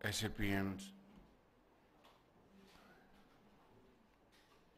SAPMs,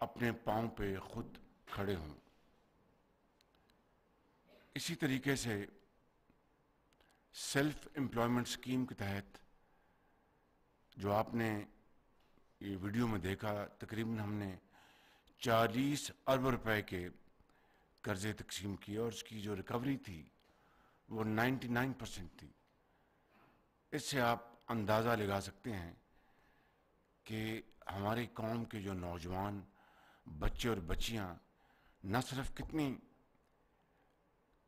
اپنے پاؤں پہ خود کھڑے ہوں۔ اسی طریقے سے سیلف امپلائمنٹ اسکیم کے تحت جو آپ نے یہ ویڈیو میں دیکھا، تقریباً ہم نے 40 ارب روپے کے قرضے تقسیم کیے اور اس کی جو ریکوری تھی وہ 99% تھی۔ اس سے آپ اندازہ لگا سکتے ہیں کہ ہماری قوم کے جو نوجوان بچے اور بچیاں نہ صرف کتنی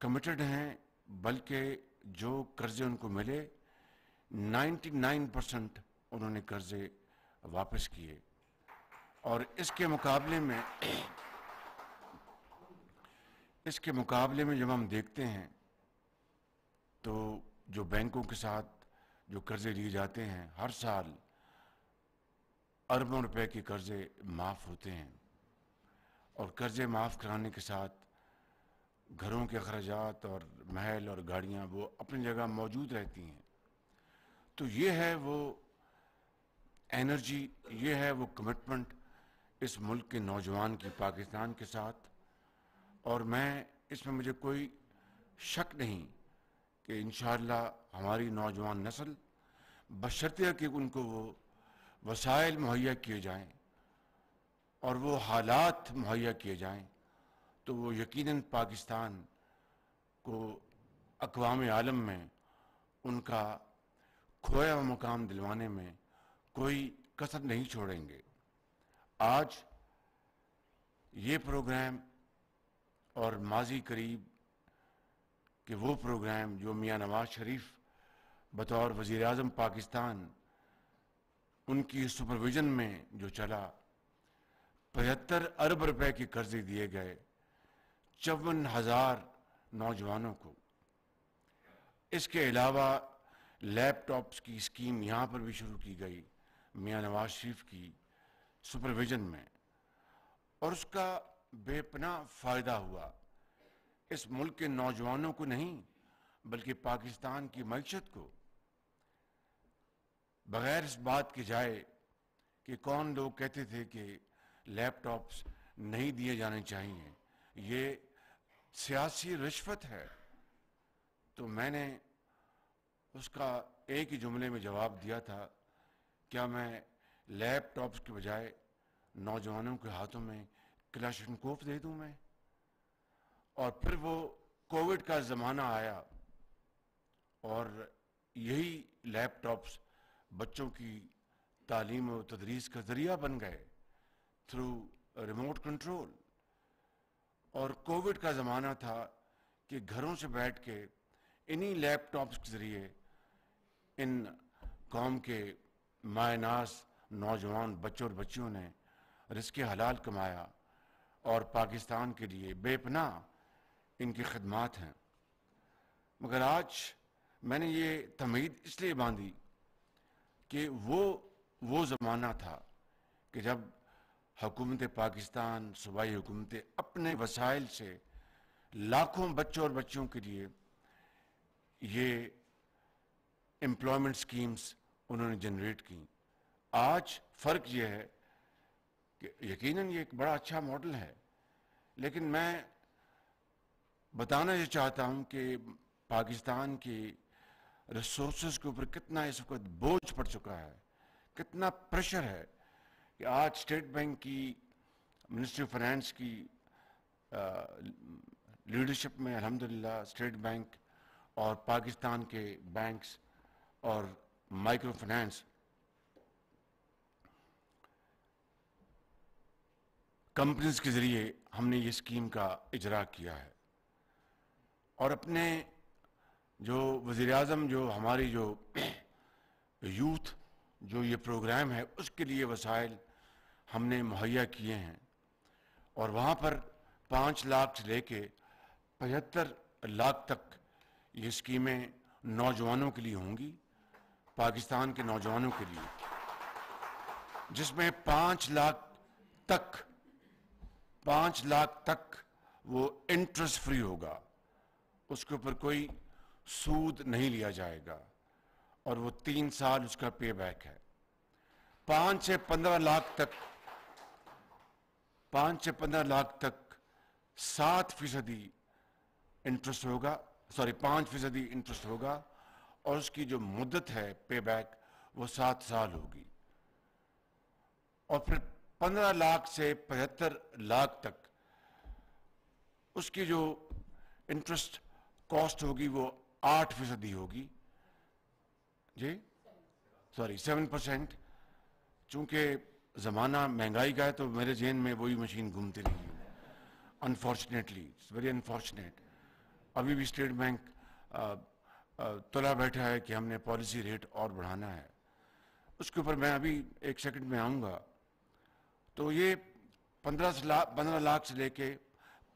کمیٹڈ ہیں، بلکہ جو قرضے ان کو ملے 99% انہوں نے قرضے واپس کیے۔ اور اس کے مقابلے میں جب ہم دیکھتے ہیں تو جو بینکوں کے ساتھ جو قرضے لیے جاتے ہیں، ہر سال اربوں روپے کے قرضے معاف ہوتے ہیں، اور قرضے معاف کرانے کے ساتھ گھروں کے اخراجات اور محل اور گاڑیاں وہ اپنی جگہ موجود رہتی ہیں۔ تو یہ ہے وہ انرجی، یہ ہے وہ کمٹمنٹ اس ملک کے نوجوان کی پاکستان کے ساتھ، اور اس میں مجھے کوئی شک نہیں کہ انشاءاللہ ہماری نوجوان نسل بشرطیہ کہ ان کو وہ وسائل مہیا کیے جائیں اور وہ حالات مہیا کیے جائیں تو وہ یقیناً پاکستان کو اقوام عالم میں ان کا کھویا ہوا مقام دلوانے میں کوئی کسر نہیں چھوڑیں گے۔ آج یہ پروگرام اور ماضی قریب کہ وہ پروگرام جو میاں نواز شریف بطور وزیر اعظم پاکستان ان کی سپرویژن میں جو چلا، 75 ارب روپے کے قرضے دیے گئے 54,000 نوجوانوں کو۔ اس کے علاوہ لیپ ٹاپس کی اسکیم یہاں پر بھی شروع کی گئی میاں نواز شریف کی سپرویژن میں، اور اس کا بے پناہ فائدہ ہوا اس ملک کے نوجوانوں کو نہیں بلکہ پاکستان کی معیشت کو۔ بغیر اس بات کے جائے کہ کون لوگ کہتے تھے کہ لیپ ٹاپس نہیں دیے جانے چاہیے، یہ سیاسی رشوت ہے، تو میں نے اس کا ایک ہی جملے میں جواب دیا تھا، کیا میں لیپ ٹاپس کے بجائے نوجوانوں کے ہاتھوں میں کلاشنکوف دے دوں میں؟ اور پھر وہ کووڈ کا زمانہ آیا اور یہی لیپ ٹاپس بچوں کی تعلیم و تدریس کا ذریعہ بن گئے تھرو ریموٹ کنٹرول۔ اور کووڈ کا زمانہ تھا کہ گھروں سے بیٹھ کے انہی لیپ ٹاپس کے ذریعے ان قوم کے مائے ناز نوجوان بچوں اور بچیوں نے رزق حلال کمایا، اور پاکستان کے لیے بے پناہ ان کی خدمات ہیں۔ مگر آج میں نے یہ تمہید اس لیے باندھی کہ وہ زمانہ تھا کہ جب حکومت پاکستان، صوبائی حکومتیں اپنے وسائل سے لاکھوں بچوں اور بچیوں کے لیے یہ امپلائمنٹ سکیمز انہوں نے جنریٹ کی۔ آج فرق یہ ہے کہ یقیناً یہ ایک بڑا اچھا ماڈل ہے، لیکن میں بتانا یہ چاہتا ہوں کہ پاکستان کی ریسورسز کے اوپر کتنا اس وقت بوجھ پڑ چکا ہے، کتنا پریشر ہے کہ آج اسٹیٹ بینک کی، منسٹری آف فائنانس کی لیڈرشپ میں الحمدللہ اسٹیٹ بینک اور پاکستان کے بینکس اور مائکرو فائنانس کمپنیز کے ذریعے ہم نے یہ اسکیم کا اجرا کیا ہے، اور اپنے جو وزیر اعظم جو ہماری جو یوتھ جو یہ پروگرام ہے اس کے لیے وسائل ہم نے مہیا کیے ہیں، اور وہاں پر 5 لاکھ سے لے کے 75 لاکھ تک یہ اسکیمیں نوجوانوں کے لیے ہوں گی، پاکستان کے نوجوانوں کے لیے، جس میں 5 لاکھ تک وہ انٹرسٹ فری ہوگا، اس کے اوپر کوئی سود نہیں لیا جائے گا، اور وہ 3 سال اس کا پے بیک ہے۔ 5 سے 15 لاکھ تک 5 سے 15 لاکھ تک 7% انٹرسٹ ہوگا، 5% انٹرسٹ ہوگا، اور اس کی جو مدت ہے پے بیک وہ 7 سال ہوگی، اور پھر 15 لاکھ سے 75 لاکھ تک اس کی جو انٹرسٹ کاسٹ ہوگی وہ 8% ہوگی، جی 7%. چونکہ زمانہ مہنگائی کا ہے تو میرے ذہن میں وہی مشین گھومتی رہی ہے، انفارچونیٹلی، اٹس ویری انفارچونیٹ. ابھی بھی اسٹیٹ بینک تلا بیٹھا ہے کہ ہم نے پالیسی ریٹ اور بڑھانا ہے، اس کے اوپر میں ابھی 1 سیکنڈ میں آؤں گا. تو یہ 15 لاکھ سے لے کے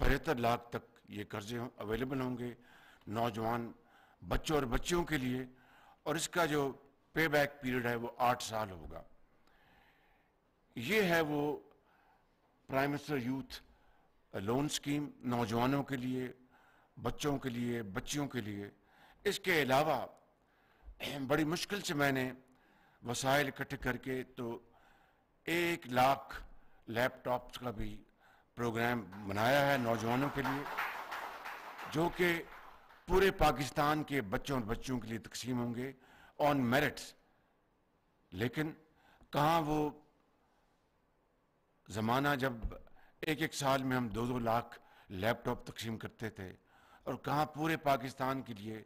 75 لاکھ تک یہ قرضے اویلیبل ہوں گے نوجوان بچوں اور بچیوں کے لیے، اور اس کا جو پے بیک پیریڈ ہے وہ 8 سال ہوگا. یہ ہے وہ prime minister youth loan scheme, نوجوانوں کے لیے، بچوں کے لیے، بچیوں کے لیے. اس کے علاوہ بڑی مشکل سے میں نے وسائل اکٹھے کر کے تو 1 لاکھ لیپ ٹاپس کا بھی پروگرام بنایا ہے نوجوانوں کے لیے، جو کہ پورے پاکستان کے بچوں اور بچیوں کے لیے تقسیم ہوں گے آن میرٹس. لیکن کہاں وہ زمانہ جب 1 سال میں ہم 2 لاکھ لیپ ٹاپ تقسیم کرتے تھے، اور کہاں پورے پاکستان کے لیے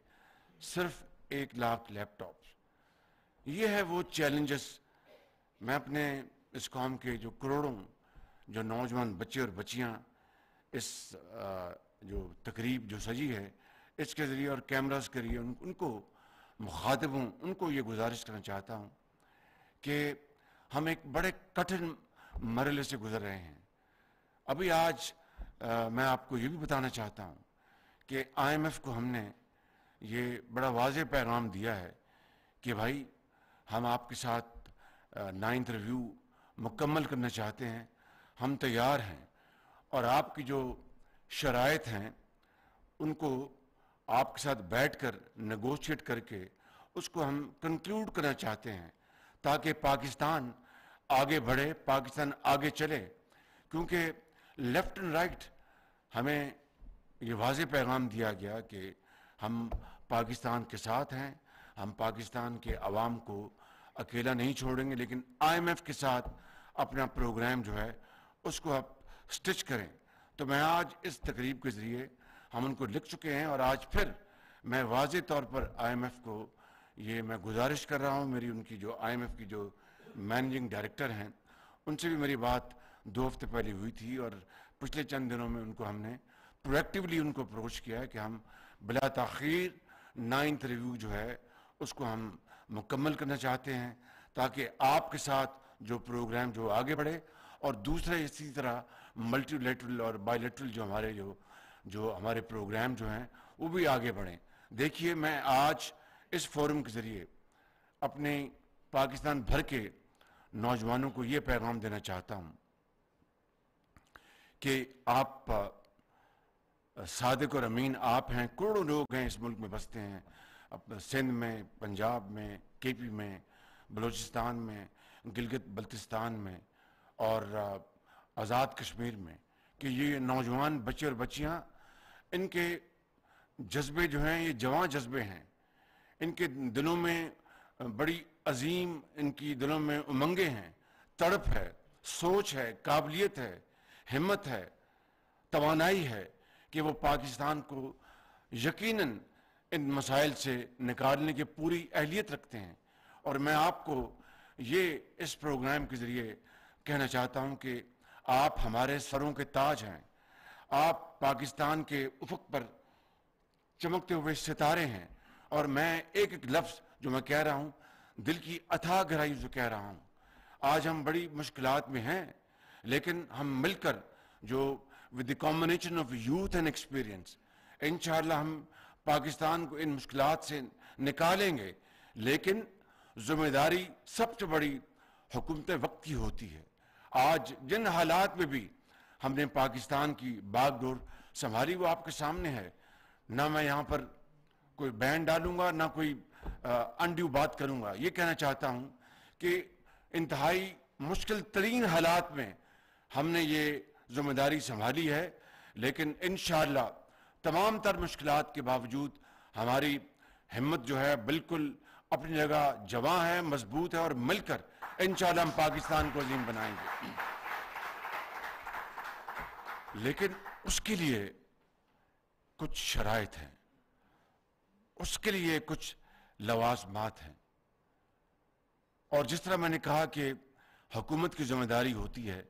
صرف 1 لاکھ لیپ ٹاپس. یہ ہے وہ چیلنجز. میں اپنے اس قوم کے جو کروڑوں جو نوجوان بچے اور بچیاں اس جو تقریب جو سجی ہے اس کے ذریعے اور کیمراز کے ذریعے ان کو مخاطب ہوں، ان کو یہ گزارش کرنا چاہتا ہوں کہ ہم ایک بڑے کٹھن مرحلے سے گزر رہے ہیں. ابھی آج میں آپ کو یہ بھی بتانا چاہتا ہوں کہ IMF کو ہم نے یہ بڑا واضح پیغام دیا ہے کہ بھائی ہم آپ کے ساتھ 9th ریویو مکمل کرنا چاہتے ہیں، ہم تیار ہیں، اور آپ کی جو شرائط ہیں ان کو آپ کے ساتھ بیٹھ کر نیگوشیٹ کر کے اس کو ہم کنکلوڈ کرنا چاہتے ہیں تاکہ پاکستان آگے بڑھے، پاکستان آگے چلے. کیونکہ لیفٹ اینڈ رائٹ ہمیں یہ واضح پیغام دیا گیا کہ ہم پاکستان کے ساتھ ہیں، ہم پاکستان کے عوام کو اکیلا نہیں چھوڑیں گے، لیکن IMF کے ساتھ اپنا پروگرام جو ہے اس کو آپ سٹچ کریں. تو میں آج اس تقریب کے ذریعے ہم ان کو لکھ چکے ہیں، اور آج پھر میں واضح طور پر IMF کو یہ میں گزارش کر رہا ہوں. میری ان کی جو IMF کی جو مینیجنگ ڈائریکٹر ہیں ان سے بھی میری بات 2 ہفتے پہلے ہوئی تھی، اور پچھلے چند دنوں میں ان کو ہم نے پرویکٹیولی ان کو اپروچ کیا ہے کہ ہم بلا تاخیر 9th ریویو جو ہے اس کو ہم مکمل کرنا چاہتے ہیں تاکہ آپ کے ساتھ جو پروگرام جو آگے بڑھے، اور دوسرے اسی طرح ملٹی لیٹرل اور بائی لیٹرل جو ہمارے جو ہمارے پروگرام جو ہیں وہ بھی آگے بڑھیں. دیکھیے میں آج اس فورم کے ذریعے اپنے پاکستان بھر کے نوجوانوں کو یہ پیغام دینا چاہتا ہوں کہ آپ صادق اور امین آپ ہیں. کروڑوں لوگ ہیں اس ملک میں بستے ہیں، سندھ میں، پنجاب میں، KP میں، بلوچستان میں، گلگت بلتستان میں اور آزاد کشمیر میں، کہ یہ نوجوان بچے اور بچیاں ان کے جذبے جو ہیں یہ جواں جذبے ہیں. ان کے دلوں میں بڑی عظیم، ان کی دلوں میں امنگیں ہیں، تڑپ ہے، سوچ ہے، قابلیت ہے، ہمت ہے، توانائی ہے کہ وہ پاکستان کو یقیناً ان مسائل سے نکالنے کی پوری اہلیت رکھتے ہیں. اور میں آپ کو یہ اس پروگرام کے ذریعے کہنا چاہتا ہوں کہ آپ ہمارے سروں کے تاج ہیں، آپ پاکستان کے افق پر چمکتے ہوئے ستارے ہیں. اور میں ایک ایک لفظ جو میں کہہ رہا ہوں دل کی اتھاہ گہرائی سے کہہ رہا ہوں. آج ہم بڑی مشکلات میں ہیں، لیکن ہم مل کر جو with the combination of youth and experience انشاءاللہ ہم پاکستان کو ان مشکلات سے نکالیں گے. لیکن ذمہ داری سب سے بڑی حکومت وقت کی ہوتی ہے. آج جن حالات میں بھی ہم نے پاکستان کی باغ ڈور سنبھالی وہ آپ کے سامنے ہے. نہ میں یہاں پر کوئی بین ڈالوں گا، نہ کوئی انڈیو بات کروں گا. یہ کہنا چاہتا ہوں کہ انتہائی مشکل ترین حالات میں ہم نے یہ ذمہ داری سنبھالی ہے، لیکن انشاءاللہ تمام تر مشکلات کے باوجود ہماری ہمت جو ہے بالکل اپنی جگہ جواں ہے، مضبوط ہے، اور مل کر انشاءاللہ ہم پاکستان کو عظیم بنائیں گے۔ لیکن اس کے لیے کچھ شرائط ہیں، اس کے لیے کچھ لوازمات ہیں، اور جس طرح میں نے کہا کہ حکومت کی ذمہ داری ہوتی ہے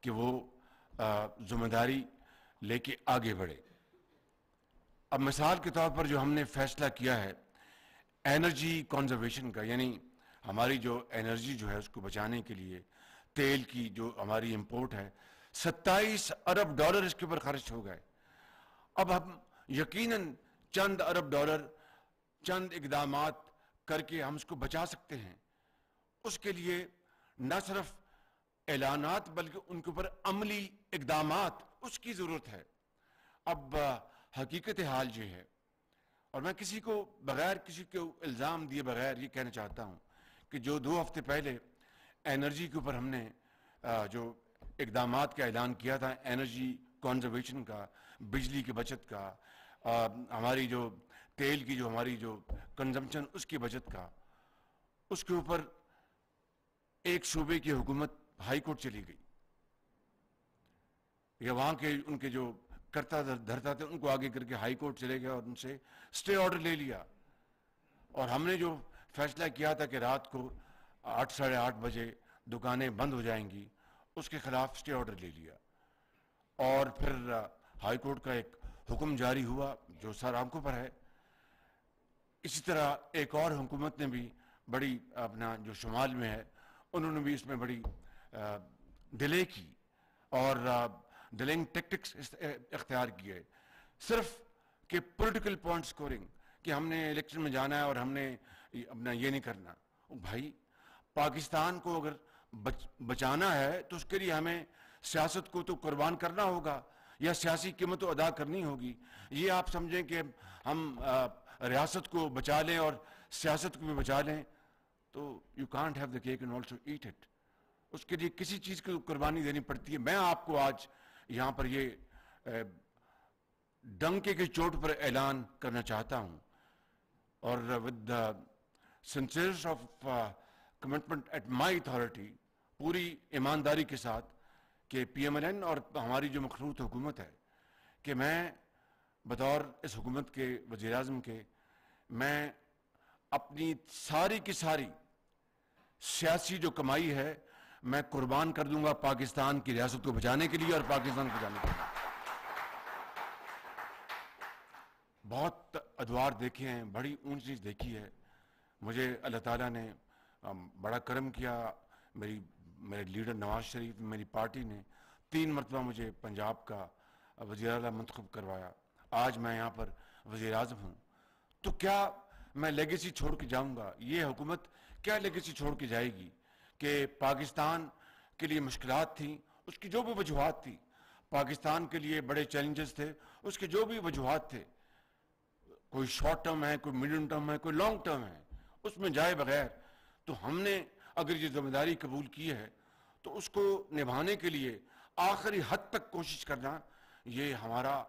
کہ وہ ذمہ داری لے کے آگے بڑھے۔ اب مثال کے طور پر جو ہم نے فیصلہ کیا ہے انرجی کنزرویشن کا، یعنی ہماری جو انرجی جو ہے اس کو بچانے کے لیے تیل کی جو ہماری امپورٹ ہے 27 ارب ڈالر اس کے اوپر خرچ ہو گئے۔ اب ہم یقیناً چند ارب ڈالر چند اقدامات کر کے ہم اس کو بچا سکتے ہیں۔ اس کے لیے نہ صرف اعلانات بلکہ ان کے اوپر عملی اقدامات اس کی ضرورت ہے۔ اب حقیقت حال یہ ہے، اور میں کسی کو بغیر کسی کو الزام دیے بغیر یہ کہنا چاہتا ہوں کہ جو 2 ہفتے پہلے انرجی کے اوپر ہم نے جو اقدامات کا اعلان کیا تھا، انرجی کنزرویشن کا، بجلی کی بچت کا، ہماری جو تیل کی جو ہماری جو کنزمپشن اس کی بچت کا، اس کے اوپر ایک صوبے کی حکومت ہائی کورٹ چلی گئی، یا وہاں کے ان کے جو کرتا دھرتا تھے ان کو آگے کر کے ہائی کورٹ چلے گیا اور ان سے سٹے آرڈر لے لیا، اور ہم نے جو فیصلہ کیا تھا کہ رات کو 8 ساڑھے 8 بجے دکانیں بند ہو جائیں گی، اس کے خلاف سٹے آرڈر لے لیا، اور پھر ہائی کورٹ کا ایک حکم جاری ہوا جو سر آنکھوں پر ہے۔ اسی طرح ایک اور حکومت نے بھی بڑی اپنا جو شمال میں ہے انہوں نے بھی اس میں بڑی ڈیلے کی اور ڈیلنگ ٹیکٹکس اختیار کیے، صرف کہ پولیٹیکل پوائنٹ سکورنگ، کہ ہم نے الیکشن میں جانا ہے اور ہم نے اپنا یہ نہیں کرنا۔ بھائی پاکستان کو اگر بچانا ہے تو اس کے لیے ہمیں سیاست کو تو قربان کرنا ہوگا یا سیاسی قیمت تو ادا کرنی ہوگی۔ یہ آپ سمجھیں کہ ہم ریاست کو بچا لیں اور سیاست کو بھی بچا لیں تو you can't have the cake and also eat it, اس کے لیے کسی چیز کی قربانی دینی پڑتی ہے۔ میں آپ کو آج یہاں پر یہ ڈنکے کے چوٹ پر اعلان کرنا چاہتا ہوں، اور with sincereness of commitment at my authority, پوری ایمانداری کے ساتھ، کہ پی ایم ایل این اور ہماری جو مخلوط حکومت ہے، کہ میں بطور اس حکومت کے وزیر اعظم کے میں اپنی ساری کی ساری سیاسی جو کمائی ہے میں قربان کر دوں گا پاکستان کی ریاست کو بچانے کے لیے اور پاکستان کو بچانے کے لیے۔ بہت ادوار دیکھے ہیں، بڑی اونچ نیچ دیکھی ہے، مجھے اللہ تعالیٰ نے بڑا کرم کیا، میرے لیڈر نواز شریف، میری پارٹی نے 3 مرتبہ مجھے پنجاب کا وزیر اعلیٰ منتخب کروایا، آج میں یہاں پر وزیر اعظم ہوں۔ تو کیا میں لیگیسی چھوڑ کے جاؤں گا؟ یہ حکومت کیا لیگیسی چھوڑ کے جائے گی کہ پاکستان کے لیے مشکلات تھیں، اس کی جو بھی وجوہات تھی، پاکستان کے لیے بڑے چیلنجز تھے، اس کے جو بھی وجوہات تھے، کوئی شارٹ ٹرم ہے، کوئی میڈیم ٹرم ہے، کوئی لانگ ٹرم ہے، اس میں جائے بغیر تو ہم نے اگر یہ ذمہ داری قبول کی ہے تو اس کو نبھانے کے لیے آخری حد تک کوشش کرنا یہ ہمارا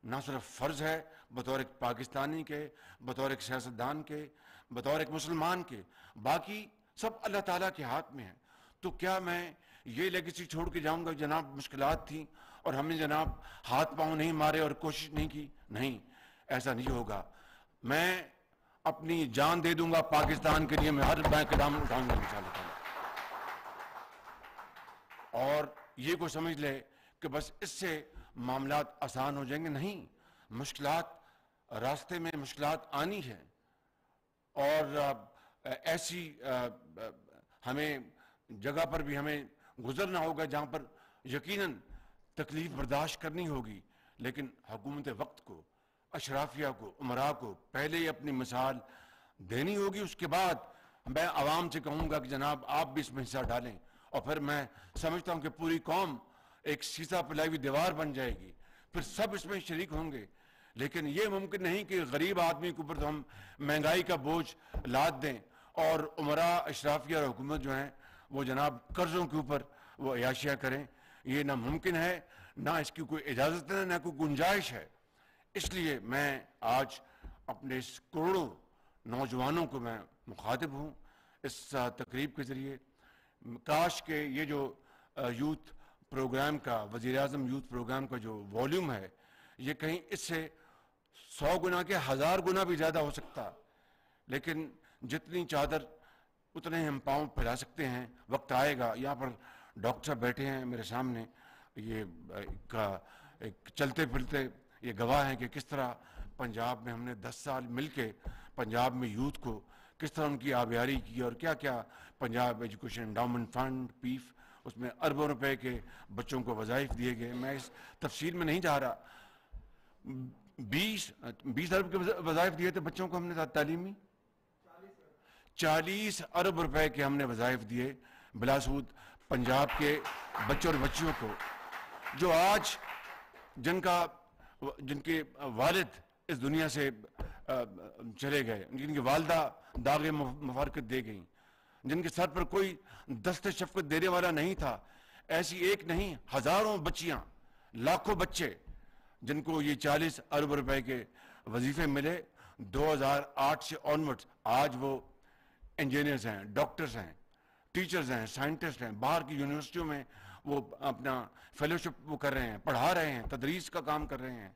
نہ صرف فرض ہے بطور ایک پاکستانی کے، بطور ایک سیاستدان کے، بطور ایک مسلمان کے، باقی سب اللہ تعالیٰ کے ہاتھ میں ہے۔ تو کیا میں یہ لیگیسی چھوڑ کے جاؤں گا جناب مشکلات تھیں اور ہم نے جناب ہاتھ پاؤں نہیں مارے اور کوشش نہیں کی؟ نہیں، ایسا نہیں ہوگا۔ میں اپنی جان دے دوں گا پاکستان کے لیے، میں ہر بینک قدم اٹھاؤں گا انشاءاللہ تعالیٰ۔ اور یہ کو سمجھ لے کہ بس اس سے معاملات آسان ہو جائیں گے، نہیں، مشکلات راستے میں مشکلات آنی ہے، اور ایسی ہمیں جگہ پر بھی ہمیں گزرنا ہوگا جہاں پر یقیناً تکلیف برداشت کرنی ہوگی، لیکن حکومت وقت کو، اشرافیہ کو، امراء کو پہلے ہی اپنی مثال دینی ہوگی، اس کے بعد میں عوام سے کہوں گا کہ جناب آپ بھی اس میں حصہ ڈالیں، اور پھر میں سمجھتا ہوں کہ پوری قوم ایک سیسا پلائی ہوئی دیوار بن جائے گی، پھر سب اس میں شریک ہوں گے۔ لیکن یہ ممکن نہیں کہ غریب آدمی کے اوپر تو ہم مہنگائی کا بوجھ لاد دیں اور امراء، اشرافیہ اور حکومت جو ہیں وہ جناب قرضوں کے اوپر وہ عیاشیاں کریں، یہ نہ ممکن ہے نہ اس کی کوئی اجازت ہے نہ کوئی گنجائش ہے. اس لیے میں آج اپنے اس کروڑوں نوجوانوں کو میں مخاطب ہوں اس تقریب کے ذریعے. کاش کہ یہ جو یوتھ پروگرام کا وزیر اعظم یوتھ پروگرام کا جو والیوم ہے یہ کہیں اس سے 100 گنا کے 1000 گنا بھی زیادہ ہو سکتا, لیکن جتنی چادر اتنے ہم پاؤں پھیلا سکتے ہیں. وقت آئے گا. یہاں پر ڈاکٹر صاحب بیٹھے ہیں میرے سامنے, یہ ایک چلتے پھرتے یہ گواہ ہیں کہ کس طرح پنجاب میں ہم نے 10 سال مل کے پنجاب میں یوتھ کو کس طرح ان کی آبیاری کی, اور کیا کیا پنجاب ایجوکیشن انڈاؤمنٹ فنڈ پیف, اس میں اربوں روپے کے بچوں کو وظائف دیے گئے. میں اس تفصیل میں نہیں جا رہا. 20 ارب کے وظائف دیے تھے بچوں کو ہم نے تعلیمی, 40 ارب روپے کے ہم نے وظائف دیے بلا سود پنجاب کے بچوں اور بچیوں کو, جو آج جن کے والد اس دنیا سے چلے گئے, جن کی والدہ داغ مفارقت دے گئیں, جن کے سر پر کوئی دست شفقت دینے والا نہیں تھا. ایسی ایک نہیں, ہزاروں بچیاں, لاکھوں بچے جن کو یہ 40 ارب روپے کے وظیفے ملے 2008 سے آنورڈز. آج وہ انجینئرز ہیں, ڈاکٹرز ہیں, ٹیچرز ہیں, سائنٹسٹ ہیں, باہر کی یونیورسٹیوں میں وہ اپنا فیلوشپ وہ کر رہے ہیں, پڑھا رہے ہیں, تدریس کا کام کر رہے ہیں,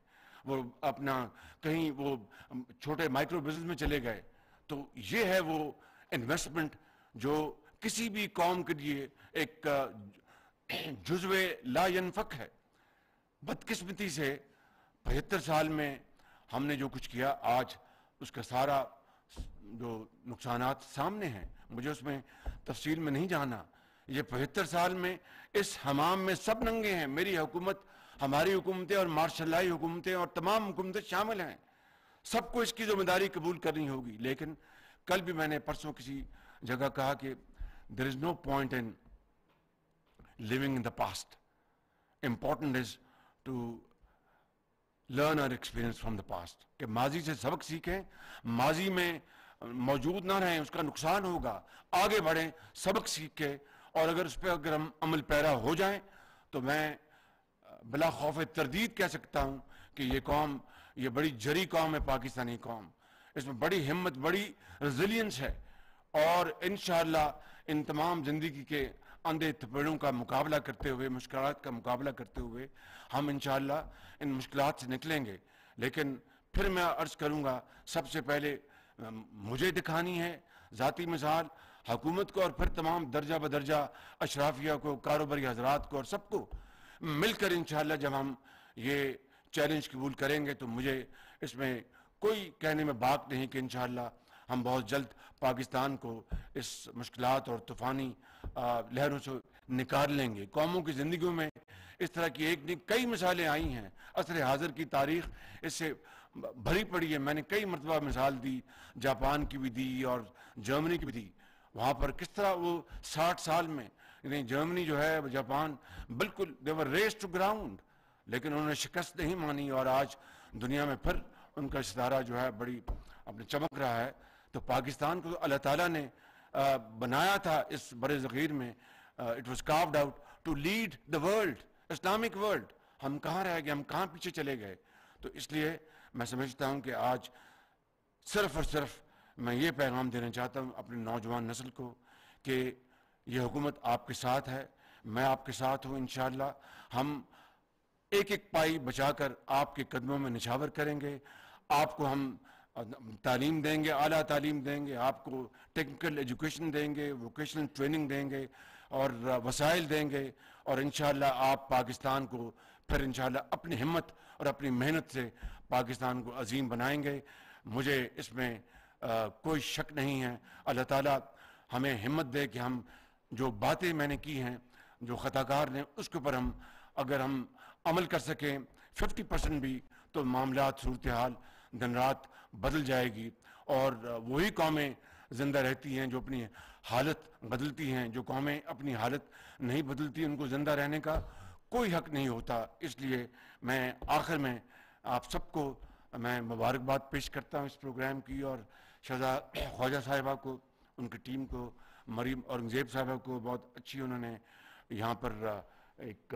وہ اپنا کہیں وہ چھوٹے مائکرو بزنس میں چلے گئے. تو یہ ہے وہ انویسٹمنٹ جو کسی بھی قوم کے لیے ایک جزو لا ینفک ہے. بدقسمتی سے 75 سال میں ہم نے جو کچھ کیا, آج اس کا سارا جو نقصانات سامنے ہیں. مجھے اس میں تفصیل میں نہیں جانا. یہ 75 سال میں اس حمام میں سب ننگے ہیں. میری حکومت, ہماری حکومتیں اور مارشل لائی حکومتیں اور تمام حکومتیں شامل ہیں. سب کو اس کی ذمہ داری قبول کرنی ہوگی. لیکن کل بھی میں نے پرسوں کسی جگہ کہا کہ there is no point in living in the past. Important is to learn our experience from the past. کہ ماضی سے سبق سیکھیں, ماضی میں موجود نہ رہیں, اس کا نقصان ہوگا. آگے بڑھیں سبق سیکھ کے, اور اگر اس پہ اگر ہم عمل پیرا ہو جائیں تو میں بلا خوف تردید کہہ سکتا ہوں کہ یہ قوم, یہ بڑی جری قوم ہے پاکستانی قوم. اس میں بڑی ہمت, بڑی ریزیلینس ہے, اور انشاءاللہ ان تمام زندگی کے اندھے تھپڑوں کا مقابلہ کرتے ہوئے, مشکلات کا مقابلہ کرتے ہوئے ہم انشاءاللہ ان مشکلات سے نکلیں گے. لیکن پھر میں عرض کروں گا, سب سے پہلے مجھے دکھانی ہے ذاتی مثال, حکومت کو, اور پھر تمام درجہ بدرجہ اشرافیہ کو, کاروباری حضرات کو, اور سب کو مل کر انشاءاللہ جب ہم یہ چیلنج قبول کریں گے تو مجھے اس میں کوئی کہنے میں بات نہیں کہ انشاءاللہ ہم بہت جلد پاکستان کو اس مشکلات اور طوفانی لہروں سے نکال لیں گے. قوموں کی زندگیوں میں اس طرح کی ایک نہیں کئی مثالیں آئی ہیں. عصر حاضر کی تاریخ اس سے بھری پڑی ہے. میں نے کئی مرتبہ مثال دی, جاپان کی بھی دی اور جرمنی کی بھی دی. وہاں پر کس طرح وہ 60 سال میں, یعنی جرمنی جو ہے, جاپان, بالکل they were raised to ground, لیکن انہوں نے شکست نہیں مانی, اور آج دنیا میں پھر ان کا ستارہ جو ہے بڑی اپنے چمک رہا ہے. تو پاکستان کو اللہ تعالیٰ نے بنایا تھا اس بڑے صغیر میں. it was carved out to lead the world, Islamic world. ہم کہاں رہ گئے, ہم کہاں پیچھے چلے گئے. تو اس لیے میں سمجھتا ہوں کہ آج صرف اور صرف میں یہ پیغام دینا چاہتا ہوں اپنے نوجوان نسل کو کہ یہ حکومت آپ کے ساتھ ہے, میں آپ کے ساتھ ہوں. انشاءاللہ ہم ایک ایک پائی بچا کر آپ کے قدموں میں نچھاور کریں گے. آپ کو ہم تعلیم دیں گے, اعلیٰ تعلیم دیں گے, آپ کو ٹیکنیکل ایجوکیشن دیں گے, ووکیشنل ٹریننگ دیں گے, اور وسائل دیں گے, اور انشاءاللہ آپ پاکستان کو پھر انشاءاللہ اپنی ہمت اور اپنی محنت سے پاکستان کو عظیم بنائیں گے. مجھے اس میں کوئی شک نہیں ہے. اللہ تعالیٰ ہمیں ہمت دے کہ ہم جو باتیں میں نے کی ہیں, جو خطاکار نے, اس کے اوپر ہم اگر ہم عمل کر سکیں 50% بھی, تو معاملات, صورتحال دن رات بدل جائے گی. اور وہی قومیں زندہ رہتی ہیں جو اپنی حالت بدلتی ہیں. جو قومیں اپنی حالت نہیں بدلتی ان کو زندہ رہنے کا کوئی حق نہیں ہوتا. اس لیے میں آخر میں آپ سب کو میں مبارکباد پیش کرتا ہوں اس پروگرام کی, اور شہزاد خواجہ صاحبہ کو, ان کی ٹیم کو, مریم اورنگزیب صاحبہ کو, بہت اچھی انہوں نے یہاں پر ایک